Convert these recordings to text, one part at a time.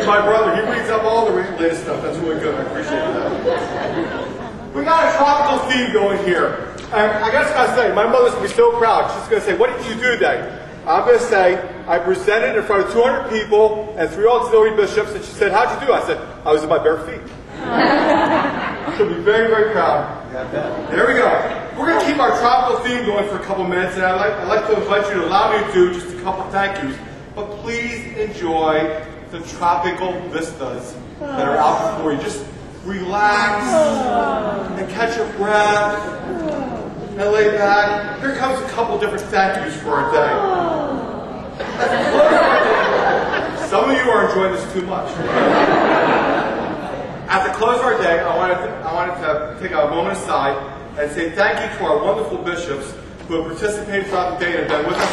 my brother. He reads up all the latest stuff. That's really good. I appreciate that. We got a tropical theme going here. And I just got to say, my mother's going to be so proud. She's going to say, what did you do today? I'm going to say, I presented in front of 200 people and 3 auxiliary bishops, and she said, how'd you do? I said, I was in my bare feet. She'll be very, very proud. There we go. We're going to keep our tropical theme going for a couple minutes, and I'd like to invite you to allow me to do just a couple thank yous. But please enjoy the tropical vistas that are out before you. Just relax and catch your breath and lay back. Here comes a couple different thank yous for our day. Some of you are enjoying this too much. At the close of our day, I wanted to take a moment aside and say thank you to our wonderful bishops who have participated throughout the day and have been with us.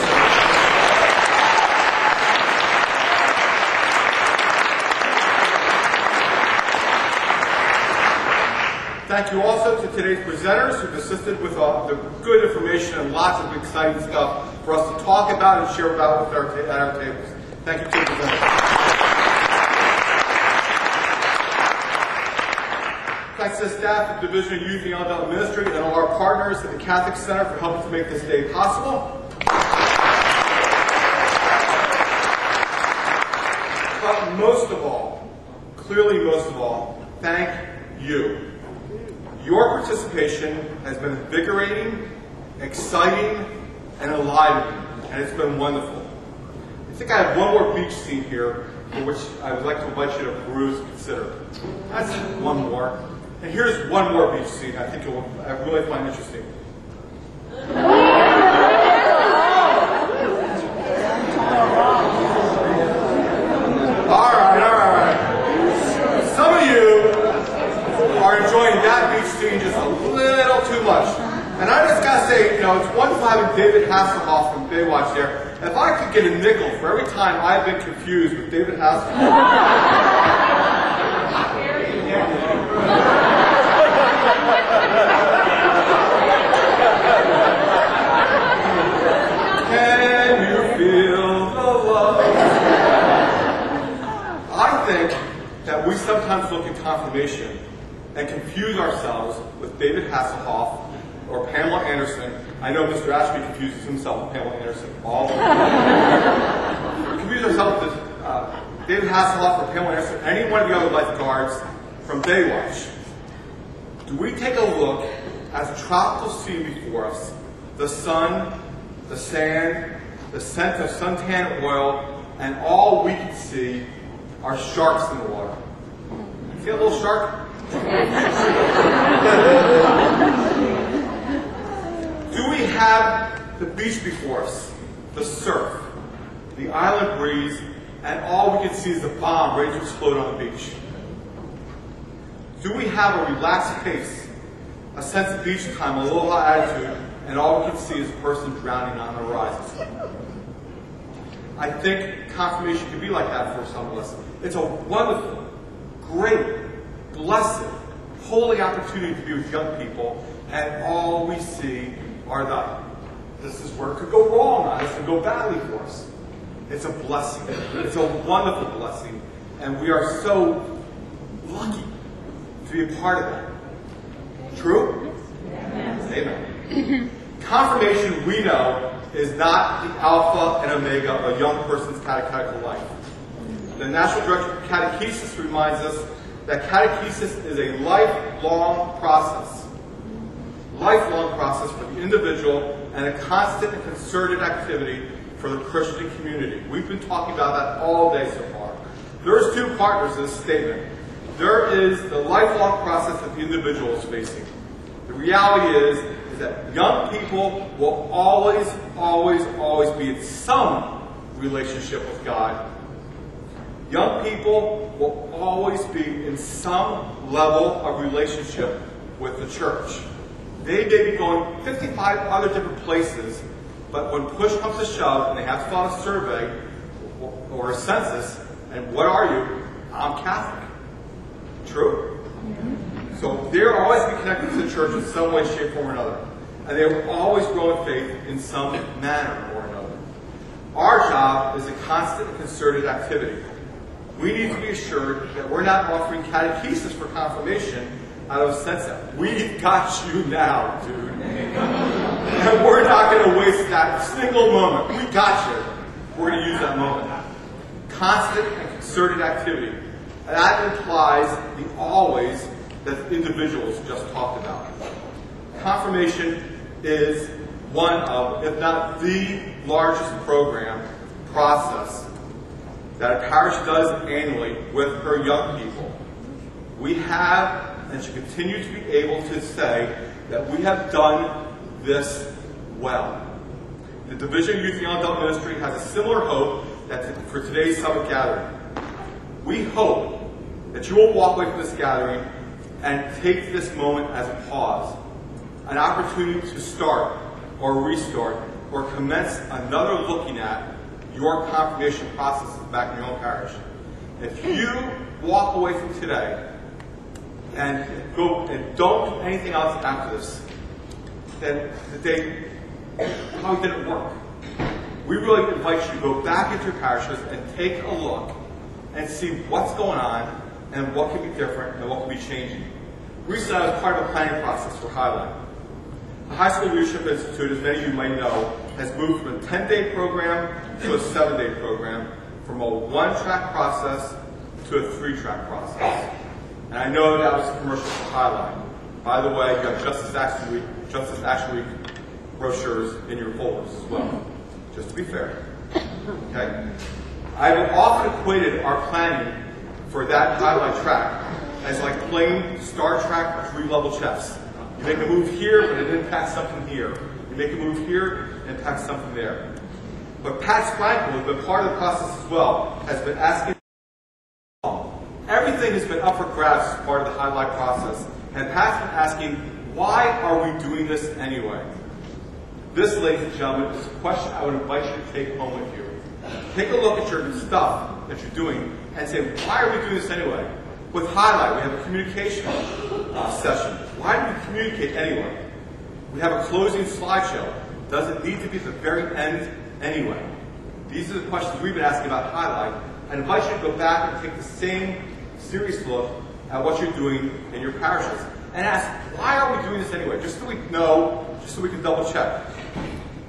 Thank you also to today's presenters who've assisted with the good information and lots of exciting stuff for us to talk about and share about at our tables. Thank you to the presenters. Thanks to the staff of the Division of Youth and Young Adult Ministry and all our partners at the Catholic Center for helping to make this day possible. But most of all, clearly most of all, thank you. Your participation has been invigorating, exciting, and enlivening, and it's been wonderful. I think I have one more beach scene here, for which I would like to invite you to peruse and consider. That's one more. And here's one more beach scene I think you'll really find interesting. All right. Some of you are enjoying that beach scene just a little too much. And I just got to say, it's wonderful having David Hasselhoff from Baywatch there. If I could get a nickel for every time I've been confused with David Hasselhoff. Can you feel the love? I think that we sometimes look at confirmation and confuse ourselves with David Hasselhoff or Pamela Anderson. I know Mr. Ashby confuses himself with Pamela Anderson all the time. We confuse ourselves with David Hasselhoff or Pamela Anderson, any one of the other lifeguards from Baywatch. Do we take a look at the tropical scene before us, the sun, the sand, the scent of suntan oil, and all we can see are sharks in the water? See a little shark? Do we have the beach before us, the surf, the island breeze, and all we can see is the bomb ready to explode on the beach? Do we have a relaxed pace, a sense of beach time, a little high attitude, and all we can see is a person drowning on the horizon? I think confirmation can be like that for some of us. It's a wonderful, great, blessed, holy opportunity to be with young people, and all we see are this is where it could go wrong on us and go badly for us. It's a blessing. It's a wonderful blessing, and we are so lucky to be a part of that. True? Yes. Amen. Confirmation, we know, is not the alpha and omega of a young person's catechetical life. The National Director of Catechesis reminds us that catechesis is a lifelong process. Lifelong process for the individual and a constant and concerted activity for the Christian community. We've been talking about that all day so far. There's two partners in this statement. There is the lifelong process that the individual is facing. The reality is that young people will always be in some relationship with God. Young people will always be in some level of relationship with the church. They may be going 55 other different places, but when push comes to shove and they have to fill out a survey or a census, and what are you? I'm Catholic. True? Mm-hmm. So they'll always be connected to the church in some way, shape, form, or another. And they will always grow in faith in some manner or another. Our job is a constant and concerted activity. we need to be assured that we're not offering catechesis for confirmation out of a sense that we've got you now, dude. And we're not going to waste that single moment. We got you. We're going to use that moment. Constant and concerted activity. And that implies the always that the individuals just talked about. Confirmation is one of, if not the largest process that a parish does annually with her young people. We have and should continue to be able to say that we have done this well. The Division of Youth and Young Adult Ministry has a similar hope for today's summit gathering. We hope that you will walk away from this gathering and take this moment as a pause, an opportunity to start or restart or commence another looking at your confirmation processes back in your own parish. If you walk away from today and go and don't do anything else after this, then the day probably didn't work. We really invite you to go back into your parishes and take a look and see what's going on and what can be different and what can be changing. Recently, I was part of a planning process for Highline. The High School Leadership Institute, as many of you might know, has moved from a 10-day program to a 7-day program, from a 1-track process to a 3-track process. And I know that was a commercial for Highline. By the way, you have Justice Action Week brochures in your folders as well, just to be fair. Okay? I've often equated our planning for that Highline track as like playing Star Trek or 3-level chess. You make a move here, but it impacts something here. You make a move here, it impacts something there. But Pat Sprankle, who's been part of the process as well, has been asking. Everything has been up for grabs as part of the Highlight process. And Pat's been asking, why are we doing this anyway? This, ladies and gentlemen, is a question I would invite you to take home with you. Take a look at your stuff that you're doing and say, why are we doing this anyway? With Highlight, we have a communication session. Why do we communicate anyway? We have a closing slideshow. Does it need to be at the very end anyway? These are the questions we've been asking about Highlight. I invite you to go back and take the same serious look at what you're doing in your parishes and ask, why are we doing this anyway? Just so we know, just so we can double check.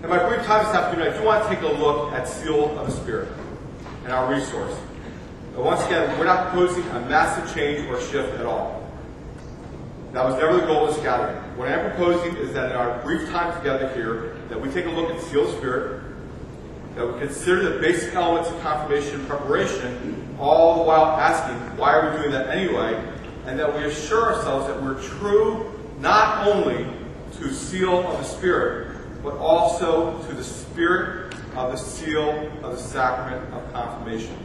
In my brief time this afternoon, I do want to take a look at Seal of the Spirit and our resource. But once again, we're not proposing a massive change or shift at all. That was never the goal of this gathering. What I'm proposing is that in our brief time together here, that we take a look at Seal of the Spirit, that we consider the basic elements of confirmation preparation, all the while asking, why are we doing that anyway? And that we assure ourselves that we're true not only to Seal of the Spirit, but also to the spirit of the seal of the Sacrament of Confirmation.